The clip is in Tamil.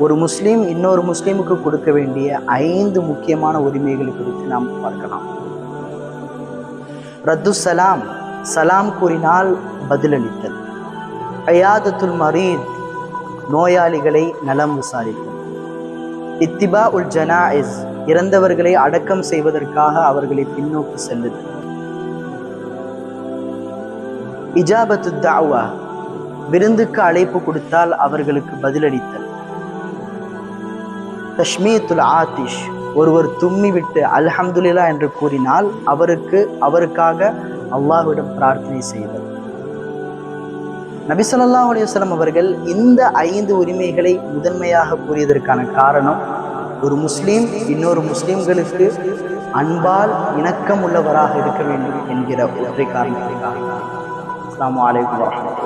ஒரு முஸ்லீம் இன்னொரு முஸ்லீமுக்கு கொடுக்க வேண்டிய 5 முக்கியமான உரிமைகள் குறித்து நாம் பார்க்கலாம். ரத்து சலாம், சலாம் கூறினால் பதிலளித்தல். ஐயாதத்துல் மரீத், நோயாளிகளை நலம் விசாரித்தல். இத்திபா உல் ஜனாயிஸ், இறந்தவர்களை அடக்கம் செய்வதற்காக அவர்களை பின்னோக்கி செல்லுதல். இஜாபத்து தாவா, விருந்துக்கு அழைப்பு கொடுத்தால் அவர்களுக்கு பதிலளித்தல். தஷ்மீத்துல் ஆத்திஷ், ஒருவர் தும்மி விட்டு அல்ஹம்துலில்லாஹ் என்று கூறினால் அவருக்காக அல்லாஹ்விடம் பிரார்த்தனை செய்தல். நபி ஸல்லல்லாஹு அலைஹி வஸல்லம் அவர்கள் இந்த 5 உரிமைகளை முதன்மையாக கூறியதற்கான காரணம், ஒரு முஸ்லீம் இன்னொரு முஸ்லீம்களுக்கு அன்பால் இணக்கம் உள்ளவராக இருக்க வேண்டும் என்கிற ஒற்றை காரணத்திற்காக. அஸ்ஸலாமு அலைக்கும் வரஹ்மத்துல்லாஹி.